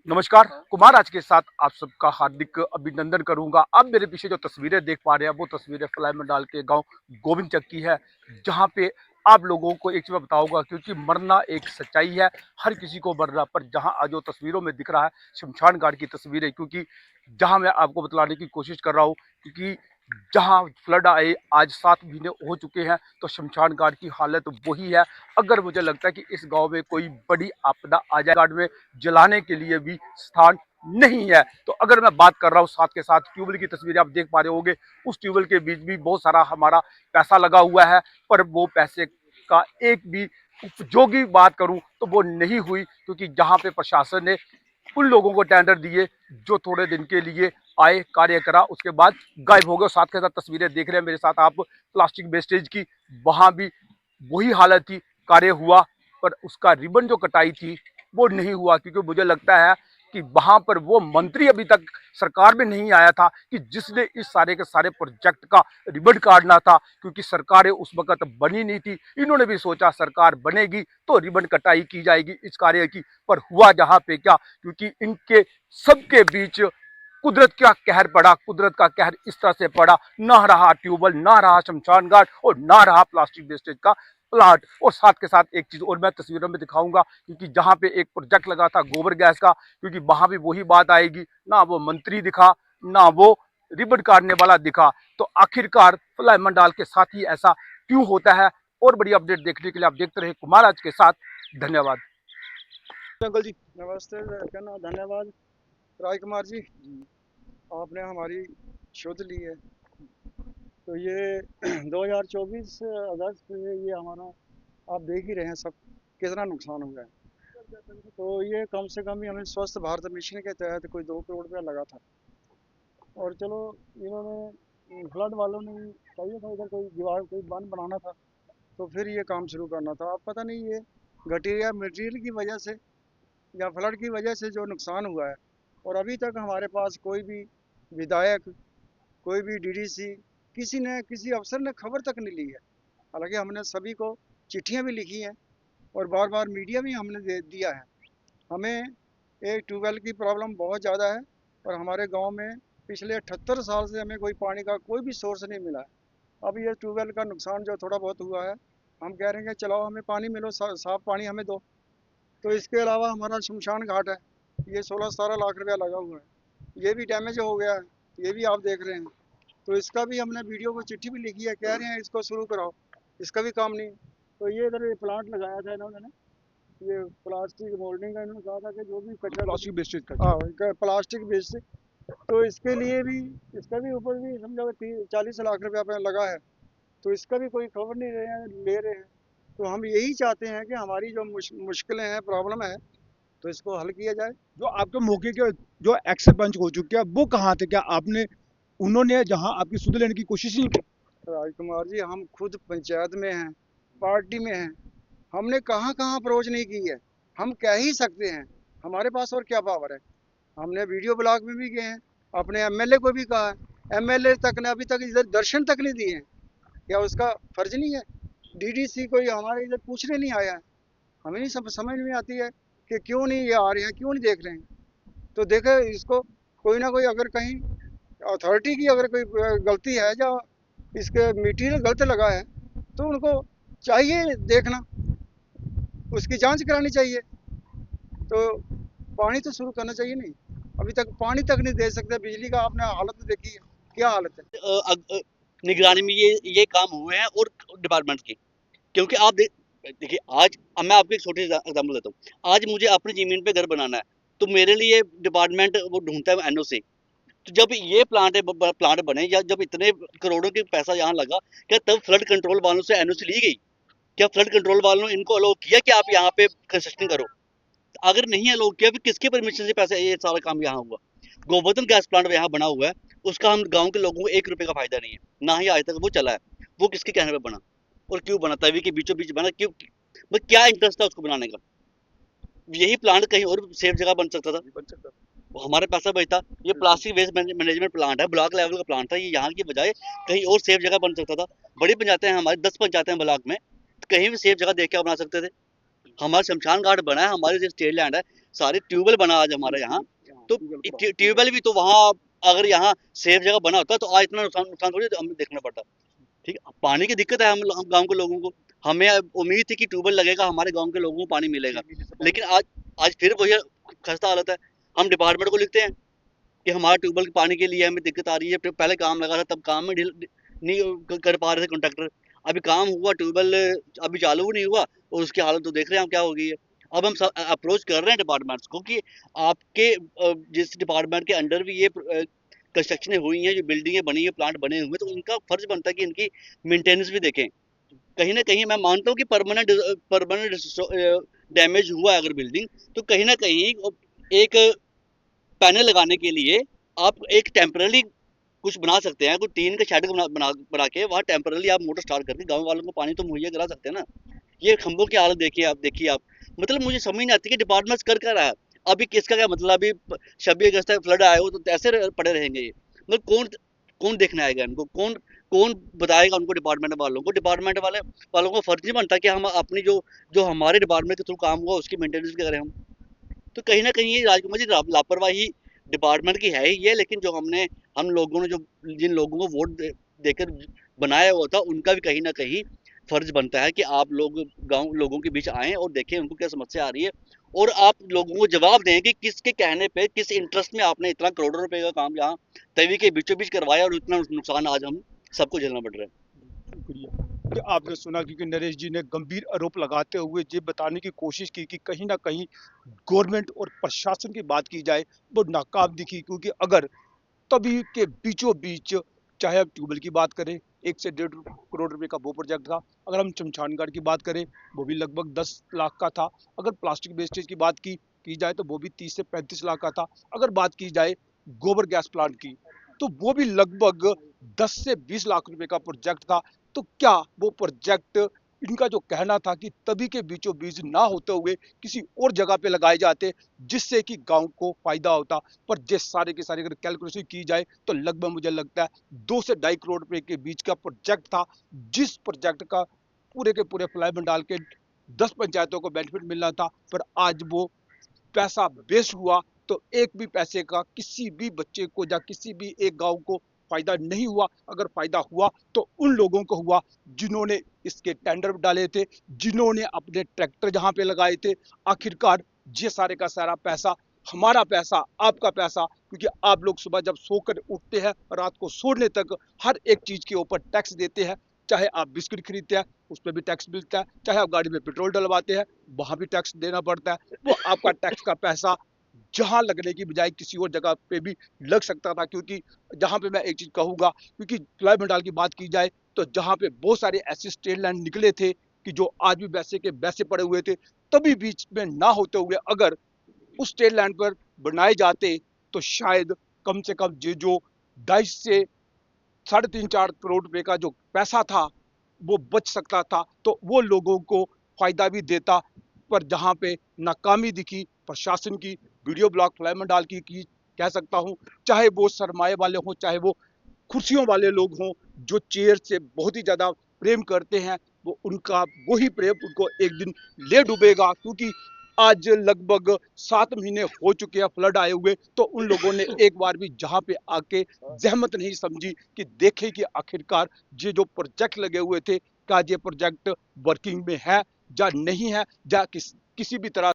नमस्कार, कुमार आज के साथ आप सबका हार्दिक अभिनंदन करूंगा। अब मेरे पीछे जो तस्वीरें देख पा रहे हैं वो तस्वीरें फलाई मंडाल के गांव गोविंद चक की है, जहां पे आप लोगों को एक चीज मैं बताऊंगा, क्योंकि मरना एक सच्चाई है, हर किसी को मरना। पर जहां आज जो तस्वीरों में दिख रहा है शमशान घाट की तस्वीरें, क्योंकि जहां मैं आपको बतलाने की कोशिश कर रहा हूँ, क्योंकि जहां फ्लड आए आज 7 महीने हो चुके हैं, तो शमशान घाट की हालत वही है। अगर मुझे लगता है कि इस गांव में कोई बड़ी आपदा आ जाए, घाट में जलाने के लिए भी स्थान नहीं है। तो अगर मैं बात कर रहा हूँ, साथ के साथ ट्यूबवेल की तस्वीरें आप देख पा रहे होंगे, उस ट्यूबवेल के बीच भी बहुत सारा हमारा पैसा लगा हुआ है, पर वो पैसे का एक भी उपयोगी बात करूं तो वो नहीं हुई, क्योंकि जहां पे प्रशासन ने उन लोगों को टेंडर दिए जो थोड़े दिन के लिए आए, कार्य करा, उसके बाद गायब हो गए। साथ के साथ तस्वीरें देख रहे हैं मेरे साथ आप प्लास्टिक वेस्टेज की, वहां भी वही हालत थी, कार्य हुआ पर उसका रिबन जो कटाई थी वो नहीं हुआ, क्योंकि मुझे लगता है कि वहां पर वो मंत्री अभी तक सरकार में नहीं आया था कि जिसने इस सारे के सारे प्रोजेक्ट का रिबन काटना था, क्योंकि सरकारें उस वक्त बनी नहीं थी। इन्होंने भी सोचा सरकार बनेगी तो रिबन कटाई की जाएगी इस कार्य की, पर हुआ जहां पे क्या, क्योंकि इनके सबके बीच कुदरत का कहर पड़ा। कुदरत का कहर इस तरह से पड़ा, ना रहा ट्यूबवेल, ना रहा शमशान घाट और ना रहा प्लास्टिक वेस्टेज का प्लांट। और साथ के साथ एक चीज और मैं तस्वीरों में दिखाऊंगा, क्योंकि जहां पे एक प्रोजेक्ट लगा था गोबर गैस का, क्योंकि वहां भी वही बात आएगी, ना वो मंत्री दिखा, ना वो रिबन काटने वाला दिखा। तो आखिरकार फ्लाई मंडाल के साथ ही ऐसा क्यों होता है? और बड़ी अपडेट देखने के लिए आप देखते रहे कुमार आज के साथ। धन्यवाद। अंकल जी नमस्ते। कहना धन्यवाद राज कुमार जी। आपने हमारी शोध ली है। तो ये 2024 अगस्त में ये हमारा आप देख ही रहे हैं सब कितना नुकसान हुआ है। तो ये कम से कम ही हमें स्वस्थ भारत मिशन के तहत कोई 2 करोड़ रुपया लगा था। और चलो इन्होंने फ्लड वालों ने चाहिए था इधर कोई दीवार कोई बंद बनाना था, तो फिर ये काम शुरू करना था। अब पता नहीं ये घटिया मटेरियल की वजह से या फ्लड की वजह से जो नुकसान हुआ है, और अभी तक हमारे पास कोई भी विधायक, कोई भी डीडीसी, किसी अफसर ने खबर तक नहीं ली है। हालांकि हमने सभी को चिट्ठियां भी लिखी हैं और बार बार मीडिया में हमने दे दिया है। हमें एक ट्यूबवेल की प्रॉब्लम बहुत ज़्यादा है और हमारे गांव में पिछले 78 साल से हमें कोई पानी का कोई भी सोर्स नहीं मिला है। अब ये ट्यूबवेल का नुकसान जो थोड़ा बहुत हुआ है, हम कह रहे हैं कि चलो हमें पानी मिलो, साफ पानी हमें दो। तो इसके अलावा हमारा शमशान घाट है, ये 16-17 लाख रुपया लगा हुआ है, ये भी डैमेज हो गया है, ये भी आप देख रहे हैं। तो इसका भी हमने वीडियो को चिट्ठी भी लिखी है, कह रहे हैं इसको शुरू कराओ, इसका भी काम नहीं। तो ये इधर प्लांट लगाया था इन्होंने ने, ये प्लास्टिक मोल्डिंग का, इन्होंने कहा था कि जो भी कचरा प्लास्टिक वेस्टेज का। हाँ प्लास्टिक वेस्ट, तो इसके लिए भी इसका भी ऊपर भी समझो 40 लाख रुपया पे लगा है। तो इसका भी कोई खबर नहीं रहे हैं, ले रहे हैं। तो हम यही चाहते हैं कि हमारी जो मुश्किलें हैं, प्रॉब्लम है, तो इसको हल किया जाए। जो आपके मौके के जो एक्स सरपंच हो चुके हैं वो कहाँ थे? क्या आपने उन्होंने जहां आपकी सुध लेने की कोशिश नहीं की? राजकुमार जी, हम खुद पंचायत में हैं, पार्टी में हैं, हमने कहाँ कहाँ अप्रोच नहीं की है। हम कह ही सकते हैं, हमारे पास और क्या पावर है। हमने वीडियो ब्लॉग में भी गए हैं, अपने एमएलए को भी कहा है, एमएलए तक ने अभी तक इधर दर्शन तक नहीं दिए हैं। क्या उसका फर्ज नहीं है? डीडीसी कोई हमारे इधर पूछने नहीं आया है। हमें नहीं समझ में आती है कि क्यों नहीं ये आ रहे हैं, क्यों नहीं देख रहे हैं। तो देखे इसको, कोई ना कोई अगर कहीं अथॉरिटी की अगर कोई गलती है या इसके मटीरियल गलत लगा है, तो उनको चाहिए देखना, उसकी जांच करानी चाहिए। तो पानी तो शुरू करना चाहिए नहीं, अभी तक पानी तक नहीं दे सकते। बिजली का आपने हालत देखी है, क्या हालत है। निगरानी में ये काम हुए हैं और डिपार्टमेंट की, क्योंकि आप देखिए आज अब मैं आपको एक छोटी एग्जाम्पल देता हूँ। आज मुझे अपनी जमीन पे घर बनाना है, तो मेरे लिए डिपार्टमेंट वो ढूंढता है एनओसी। तो जब ये प्लांट बने या जब इतने करोड़ों के पैसा यहाँ लगा, क्या तब फ्लड कंट्रोल वालों से एनओसी ली गई? क्या फ्लड कंट्रोल वालों ने इनको अलाउ किया कि आप यहाँ पे कंस्ट्रक्शन करो? अगर नहीं अलाउ किया, फिर किसके परमिशन से पैसा ये सारा काम यहाँ हुआ? गोवर्धन गैस प्लांट यहाँ बना हुआ है, उसका हम गांव के लोगों को 1 रुपए का फायदा नहीं है, ना ही आज तक वो चला है। वो किसके कहने पे बना और क्यों बना? तवी के बीचों बीच बना क्यों? क्या इंटरेस्ट था उसको बनाने का? यही प्लांट कहीं और सेफ जगह बन सकता था, वो हमारे पैसा बचता। ये प्लास्टिक वेस्ट मैनेजमेंट प्लांट है, ब्लॉक लेवल का प्लांट था, ये यहाँ की बजाय कहीं और सेफ जगह बन सकता था। बड़ी पंचायतें हैं हमारी, 10 पंचायतें ब्लॉक में, कहीं भी सेफ जगह देख के बना सकते थे। हमारा शमशान घाट बना है, हमारी जो स्टेट लैंड है, सारे ट्यूबवेल बना आज हमारे यहाँ। तो ट्यूबवेल भी तो वहाँ अगर यहाँ सेफ जगह बना होता तो आज इतना नुकसान नुकसान थोड़ी हमें देखना पड़ता। ठीक है, पानी की दिक्कत है हम गांव के लोगों को। हमें उम्मीद थी कि ट्यूबवेल लगेगा, हमारे गांव के लोगों को पानी मिलेगा, लेकिन आज आज फिर वही खस्ता हालत है। हम डिपार्टमेंट को लिखते हैं कि हमारा ट्यूबवेल के पानी के लिए हमें दिक्कत आ रही है। पहले काम लगा था तब काम में नहीं कर पा रहे थे कॉन्ट्रैक्टर। अभी काम हुआ, ट्यूबवेल अभी चालू नहीं हुआ और उसकी हालत तो देख रहे हैं हम क्या हो गई है। अब हम अप्रोच कर रहे हैं डिपार्टमेंट्स को कि आपके जिस डिपार्टमेंट के अंडर भी ये कंस्ट्रक्शनें हुई हैं, जो बिल्डिंगें बनी है, प्लांट बने हुए हैं, तो उनका फर्ज बनता है कि इनकी मेंटेनेंस भी देखें। कहीं ना कहीं मैं मानता हूँ कि परमानेंट डैमेज हुआ है अगर बिल्डिंग, तो कहीं ना कहीं एक पैनल लगाने के लिए आप एक टेम्पररी कुछ बना सकते हैं। कुछ टीन का शेड बना के वहाँ टेम्पररी आप मोटर स्टार्ट करके गांव वालों को पानी तो मुहैया करा सकते हैं ना। ये खंभों की हालत देखिए आप। मतलब मुझे समझ नहीं आती कि डिपार्टमेंट कर क्या रहा है। अभी किसका क्या मतलब, अभी 26 अगस्त है, फ्लड आए हो तो ऐसे पड़े रहेंगे ये। मतलब कौन कौन देखने आएगा इनको, कौन कौन बताएगा उनको, डिपार्टमेंट वालों को फर्ज नहीं बनता कि हम अपनी जो जो हमारे डिपार्टमेंट के थ्रू काम हुआ उसकी मेंटेनेंस भी करें हम। तो कहीं न कहीं ये राजकुमार जी लापरवाही डिपार्टमेंट की है ही है, लेकिन जो हम लोगों ने जो जिन लोगों को वोट देकर बनाया हुआ था, उनका भी कहीं न कहीं फर्ज बनता है कि आप लोग गाँव लोगों के बीच आएँ और देखें उनको क्या समस्या आ रही है, और आप लोगों को जवाब दें कि किसके कहने पे, किस इंटरेस्ट में आपने इतना करोड़ों रुपए का काम यहाँ तवी के बीचों बीच करवाया और इतना नुकसान आज हम सबको झेलना पड़ रहा है। शुक्रिया। कि आपने सुना क्योंकि नरेश जी ने गंभीर आरोप लगाते हुए ये बताने की कोशिश की कि कहीं ना कहीं गवर्नमेंट और प्रशासन की बात की जाए वो नाकाम दिखी, क्योंकि अगर तभी के बीचों बीच चाहे आप ट्यूबवेल की बात करें 1 से 1.5 करोड़ रुपए का वो प्रोजेक्ट था, अगर हम शमशान घाट की बात करें वो भी लगभग 10 लाख का था, अगर प्लास्टिक वेस्टेज की बात की जाए तो वो भी 30 से 35 लाख का था, अगर बात की जाए गोबर गैस प्लांट की तो वो भी लगभग 10 से 20 लाख रुपए का प्रोजेक्ट था। तो क्या वो प्रोजेक्ट, इनका जो कहना था कि तभी के बीचों बीच ना होते हुए किसी और जगह पे लगाए जाते जिससे कि गांव को फायदा होता, पर जिस सारे के सारे अगर कैलकुलेशन की जाए तो लगभग मुझे लगता है 2 से 2.5 करोड़ रुपए के बीच का प्रोजेक्ट था, जिस प्रोजेक्ट का पूरे के पूरे फ्लाई में डाल के 10 पंचायतों को बेनिफिट मिलना था, पर आज वो पैसा वेस्ट हुआ तो एक भी पैसे का किसी भी बच्चे को या किसी भी एक गांव को फायदा नहीं हुआ। अगर फायदा हुआ तो उन लोगों को हुआ जिन्होंने इसके टेंडर डाले थे, जिन्होंने अपने ट्रैक्टर जहां पे लगाए थे। आखिरकार ये सारे का सारा पैसा हमारा पैसा, आपका पैसा, क्योंकि आप लोग सुबह जब सोकर उठते हैं रात को सोने तक हर एक चीज के ऊपर टैक्स देते हैं। चाहे आप बिस्किट खरीदते हैं उस पर भी टैक्स मिलता है, चाहे आप गाड़ी में पेट्रोल डलवाते हैं वहां भी टैक्स देना पड़ता है। वो आपका टैक्स का पैसा जहां लगने की बजाय किसी और जगह पे भी लग सकता था, क्योंकि जहां पे मैं एक चीज कहूंगा, क्योंकि फ्लाई मंडाल की बात की जाए तो जहां पे बहुत सारे ऐसे स्ट्रेट लाइन निकले थे कि जो आज भी वैसे के वैसे पड़े हुए थे, तभी बीच में ना होते हुए अगर उस स्ट्रेट लाइन पर बनाए जाते तो शायद कम से कम ये जो 2.5 से 3.5 4 करोड़ रुपए का जो पैसा था वो बच सकता था, तो वो लोगों को फायदा भी देता। पर जहां पे नाकामी दिखी प्रशासन की, वीडियो ब्लॉक फ्लाई मंडाल की कह सकता हूं, चाहे वो सरमाए वाले हों, चाहे वो कुर्सियों वाले लोग हों, जो चेयर से बहुत ही ज्यादा प्रेम करते हैं, वो उनका वही प्रेम उनको एक दिन ले डूबेगा। क्योंकि आज लगभग 7 महीने हो चुके हैं फ्लड आए हुए, तो उन लोगों ने एक बार भी जहां पे आके जहमत नहीं समझी कि देखें कि आखिरकार ये जो प्रोजेक्ट लगे हुए थे क्या ये प्रोजेक्ट वर्किंग में है या नहीं है, या किसी भी तरह